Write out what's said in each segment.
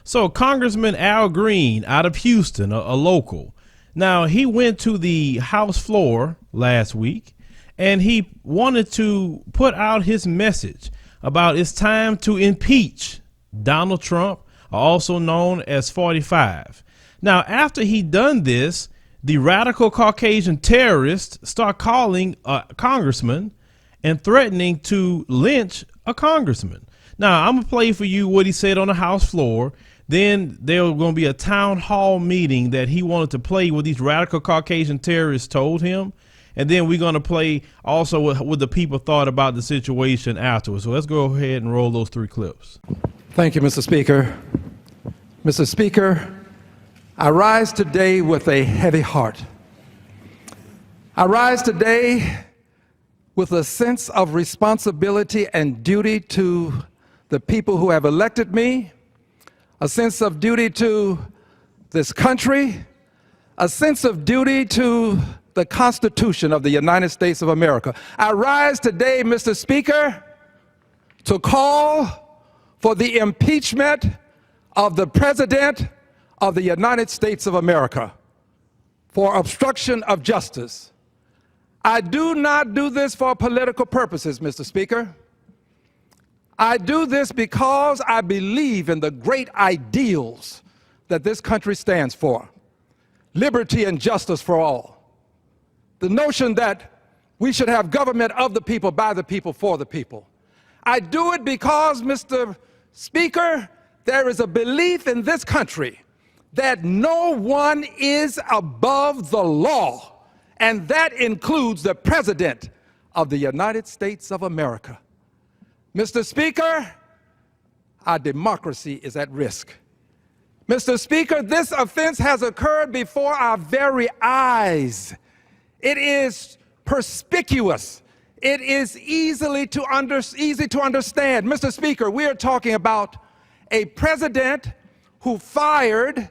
So Congressman Al Green out of Houston, a local. Now, he went to the House floor last week and he wanted to put out his message about it's time to impeach Donald Trump, also known as 45. Now, after he done this, the radical Caucasian terrorists start calling a congressman and threatening to lynch a congressman. Now, I'm going to play for you what he said on the House floor. Then there was going to be a town hall meeting that he wanted to play what these radical Caucasian terrorists told him. And then we're going to play also what the people thought about the situation afterwards. So let's go ahead and roll those 3 clips. Thank you, Mr. Speaker. Mr. Speaker, I rise today with a heavy heart. I rise today with a sense of responsibility and duty to the people who have elected me, a sense of duty to this country, a sense of duty to the Constitution of the United States of America. I rise today, Mr. Speaker, to call for the impeachment of the President of the United States of America for obstruction of justice. I do not do this for political purposes, Mr. Speaker. I do this because I believe in the great ideals that this country stands for: liberty and justice for all. The notion that we should have government of the people, by the people, for the people. I do it because, Mr. Speaker, there is a belief in this country that no one is above the law, and that includes the President of the United States of America. Mr. Speaker, our democracy is at risk. Mr. Speaker, this offense has occurred before our very eyes. It is perspicuous. It is easy to understand. Mr. Speaker, we are talking about a president who fired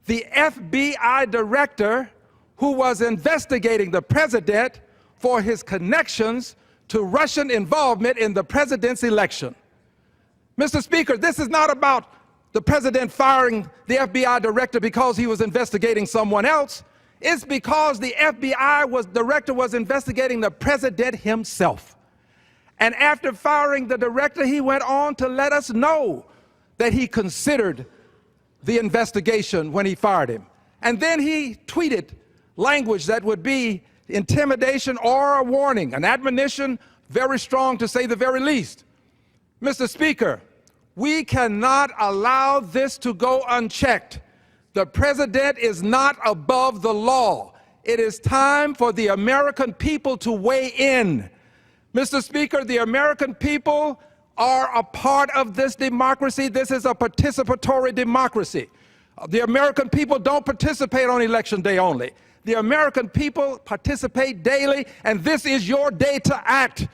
the FBI director who was investigating the president for his connections to Russian involvement in the president's election. Mr. Speaker, this is not about the president firing the FBI director because he was investigating someone else. It's because the FBI director was investigating the president himself. And after firing the director, he went on to let us know that he considered the investigation when he fired him. And then he tweeted language that would be intimidation or a warning, an admonition, very strong to say the very least. Mr. Speaker, we cannot allow this to go unchecked. The president is not above the law. It is time for the American people to weigh in. Mr. Speaker, the American people are a part of this democracy. This is a participatory democracy. The American people don't participate on election day only. The American people participate daily, and this is your day to act.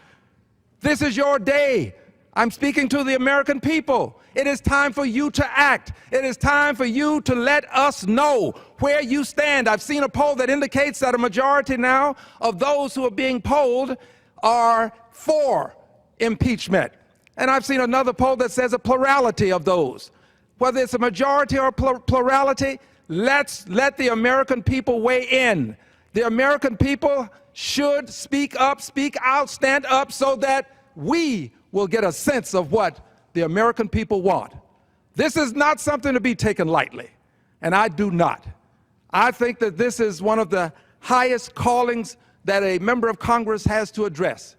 This is your day. I'm speaking to the American people. It is time for you to act. It is time for you to let us know where you stand. I've seen a poll that indicates that a majority now of those who are being polled are for impeachment. And I've seen another poll that says a plurality of those. Whether it's a majority or a plurality, let's let the American people weigh in. The American people should speak up, speak out, stand up so that we will get a sense of what the American people want. This is not something to be taken lightly, and I do not. I think that this is one of the highest callings that a member of Congress has to address.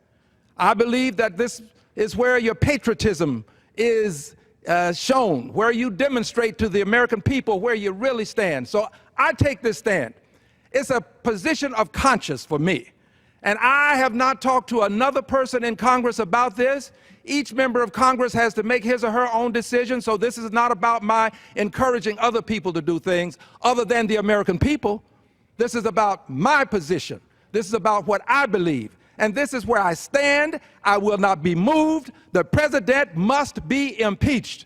I believe that this is where your patriotism is shown, where you demonstrate to the American people where you really stand. So I take this stand. It's a position of conscience for me. And I have not talked to another person in Congress about this. Each member of Congress has to make his or her own decision, so this is not about my encouraging other people to do things other than the American people. This is about my position. This is about what I believe. And this is where I stand. I will not be moved. The president must be impeached.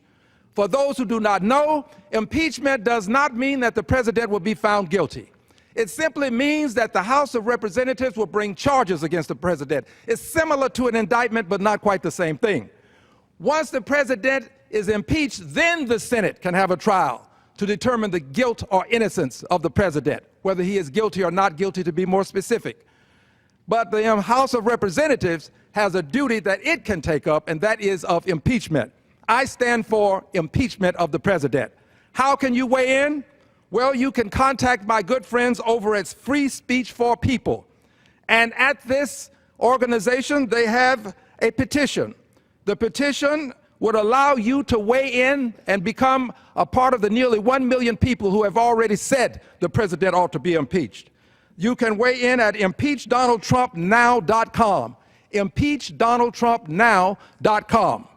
For those who do not know, impeachment does not mean that the president will be found guilty. It simply means that the House of Representatives will bring charges against the president. It's similar to an indictment, but not quite the same thing. Once the president is impeached, then the Senate can have a trial to determine the guilt or innocence of the president, whether he is guilty or not guilty, to be more specific. But the House of Representatives has a duty that it can take up, and that is of impeachment. I stand for impeachment of the president. How can you weigh in? Well, you can contact my good friends over at Free Speech for People. And at this organization, they have a petition. The petition would allow you to weigh in and become a part of the nearly 1 million people who have already said the president ought to be impeached. You can weigh in at impeachdonaldtrumpnow.com, impeachdonaldtrumpnow.com.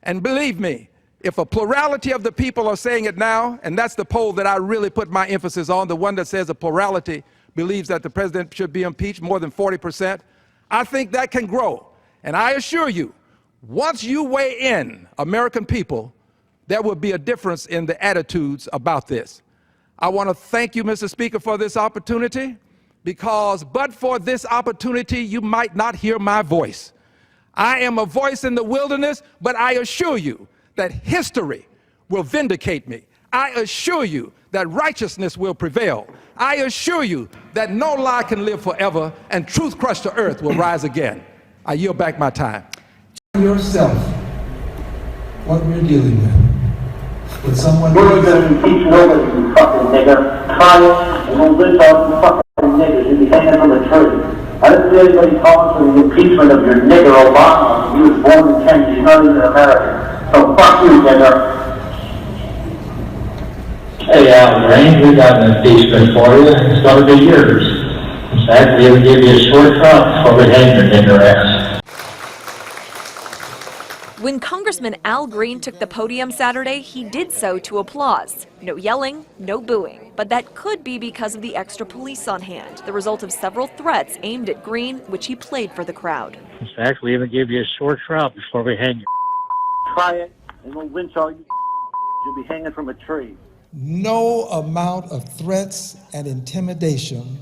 And believe me, if a plurality of the people are saying it now, and that's the poll that I really put my emphasis on, the one that says a plurality believes that the president should be impeached, more than 40%, I think that can grow. And I assure you, once you weigh in, American people, there will be a difference in the attitudes about this. I want to thank you, Mr. Speaker, for this opportunity, because but for this opportunity, you might not hear my voice. I am a voice in the wilderness, but I assure you that history will vindicate me. I assure you that righteousness will prevail. I assure you that no lie can live forever, and truth crushed to earth will rise again. I yield back my time. Yourself what we're dealing with someone. We're going to impeach nobody, you fucking nigger. Try it, and we'll lynch all you fucking niggers. You'll be hanging from a tree. I didn't see anybody calling for the impeachment of your nigger Obama. He was born in Kenya. He's not even American. So fuck you, nigger. Hey, Al Green, we got an impeachment for you. It's going to be yours. In fact, we even give you a short cut before we hang your nigger ass. When Congressman Al Green took the podium Saturday, he did so to applause. No yelling, no booing. But that could be because of the extra police on hand, the result of several threats aimed at Green, which he played for the crowd. In fact, we even give you a short trout before we hang you. Try it, and we'll lynch all you. You'll be hanging from a tree. No amount of threats and intimidation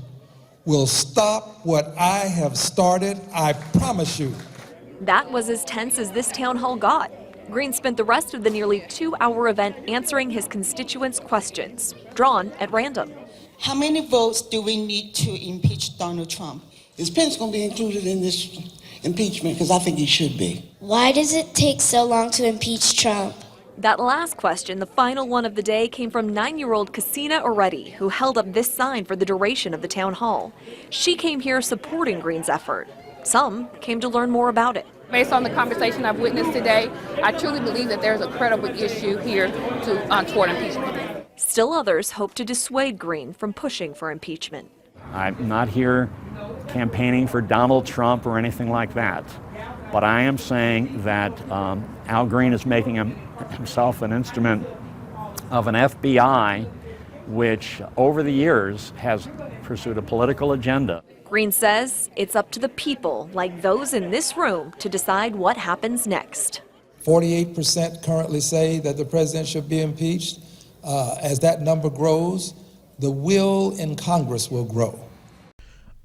will stop what I have started, I promise you. That was as tense as this town hall got. Green spent the rest of the nearly 2-hour event answering his constituents' questions, drawn at random. How many votes do we need to impeach Donald Trump? Is Pence going to be included in this impeachment? Because I think he should be. Why does it take so long to impeach Trump? That last question, the final one of the day, came from 9-year-old Casina Oretti, who held up this sign for the duration of the town hall. She came here supporting Green's effort. Some came to learn more about it. Based on the conversation I've witnessed today, I truly believe that there's a credible issue here toward impeachment. Still others hope to dissuade Green from pushing for impeachment. I'm not here campaigning for Donald Trump or anything like that, but I am saying that Al Green is making himself an instrument of an FBI which over the years has pursued a political agenda. Green says it's up to the people, like those in this room, to decide what happens next. 48% currently say that the president should be impeached. As that number grows, the will in Congress will grow.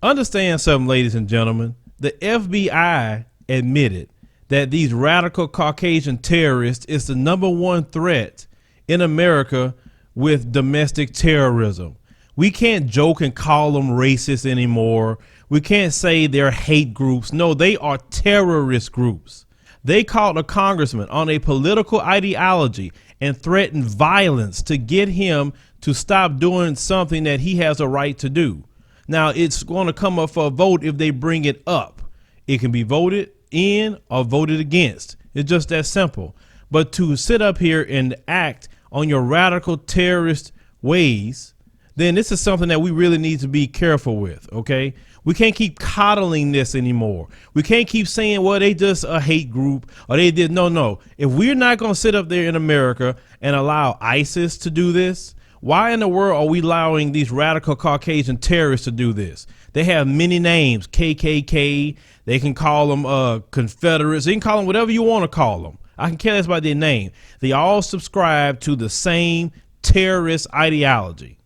Understand something, ladies and gentlemen. The FBI admitted that these radical Caucasian terrorists is the #1 threat in America with domestic terrorism. We can't joke and call them racist anymore. We can't say they're hate groups. No, they are terrorist groups. They caught a congressman on a political ideology and threatened violence to get him to stop doing something that he has a right to do. Now, it's going to come up for a vote if they bring it up. It can be voted in or voted against. It's just that simple. But to sit up here and act on your radical terrorist ways, then this is something that we really need to be careful with, okay? We can't keep coddling this anymore. We can't keep saying, well, they just a hate group or they did. No. If we're not going to sit up there in America and allow ISIS to do this, why in the world are we allowing these radical Caucasian terrorists to do this? They have many names, KKK. They can call them Confederates. They can call them whatever you want to call them. I can care less about their name. They all subscribe to the same terrorist ideology.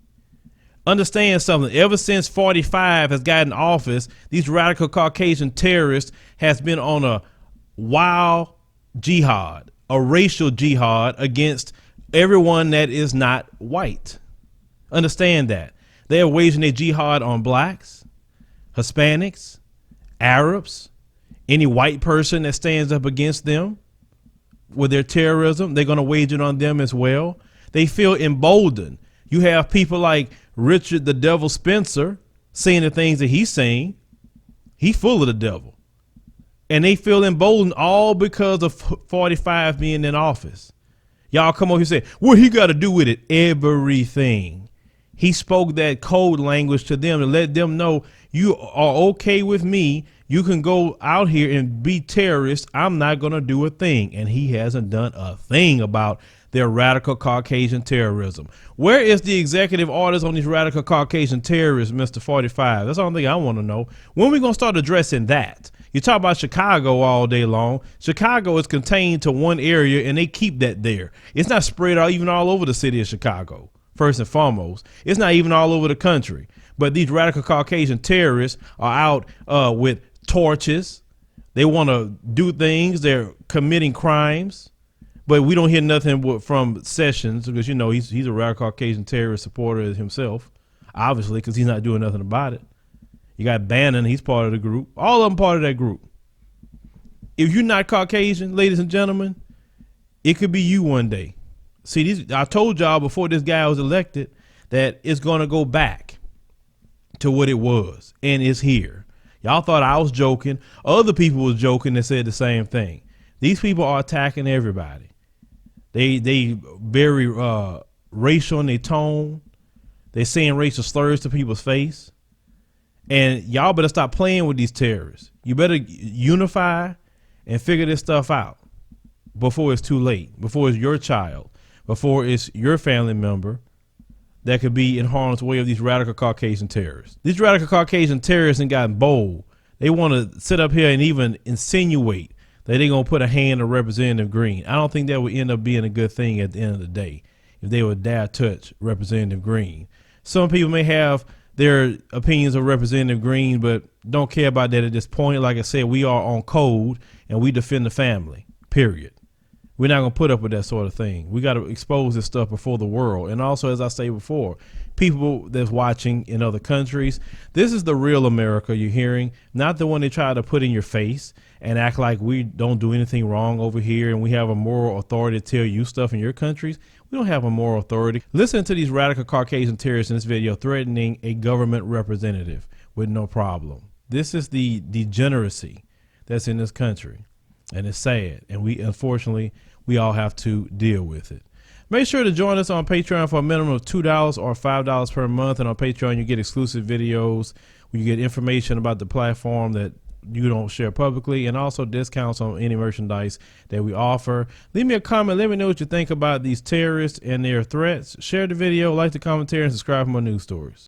Understand something. Ever since 45 has gotten office, these radical Caucasian terrorists has been on a wild jihad, a racial jihad against everyone that is not white. Understand that. They are waging a jihad on blacks, Hispanics, Arabs, any white person that stands up against them with their terrorism. They're going to wage it on them as well. They feel emboldened. You have people like Richard the Devil Spencer saying the things that he's saying. He's full of the devil. And they feel emboldened all because of 45 being in office. Y'all come over here and say, what he got to do with it? Everything. He spoke that code language to them to let them know you are okay with me. You can go out here and be terrorists. I'm not going to do a thing. And he hasn't done a thing about their radical Caucasian terrorism. Where is the executive orders on these radical Caucasian terrorists, Mr. 45? That's the only thing I want to know. When are we going to start addressing that? You talk about Chicago all day long. Chicago is contained to one area and they keep that there. It's not spread out even all over the city of Chicago. First and foremost, it's not even all over the country. But these radical Caucasian terrorists are out with torches. They want to do things. They're committing crimes. But we don't hear nothing from Sessions because, you know, he's a radical Caucasian terrorist supporter himself, obviously, because he's not doing nothing about it. You got Bannon. He's part of the group. All of them part of that group. If you're not Caucasian, ladies and gentlemen, it could be you one day. See, I told y'all before this guy was elected that it's going to go back to what it was, and it's here. Y'all thought I was joking. Other people was joking that said the same thing. These people are attacking everybody. They very racial in their tone. They're saying racial slurs to people's face. And y'all better stop playing with these terrorists. You better unify and figure this stuff out before it's too late, before it's your child, before it's your family member that could be in harm's way of these radical Caucasian terrorists. These radical Caucasian terrorists ain't gotten bold. They want to sit up here and even insinuate that they're going to put a hand on Representative Green. I don't think that would end up being a good thing at the end of the day if they would dare touch Representative Green. Some people may have their opinions of Representative Green, but don't care about that at this point. Like I said, we are on code and we defend the family, period. We're not going to put up with that sort of thing. We got to expose this stuff before the world. And also, as I say before, people that's watching in other countries, this is the real America you're hearing, not the one they try to put in your face and act like we don't do anything wrong over here and we have a moral authority to tell you stuff in your countries. We don't have a moral authority. Listen to these radical Caucasian terrorists in this video threatening a government representative with no problem. This is the degeneracy that's in this country. And it's sad. And unfortunately, we all have to deal with it. Make sure to join us on Patreon for a minimum of $2 or $5 per month. And on Patreon, you get exclusive videos where you get information about the platform that you don't share publicly, and also discounts on any merchandise that we offer. Leave me a comment. Let me know what you think about these terrorists and their threats. Share the video, like the commentary, and subscribe for more news stories.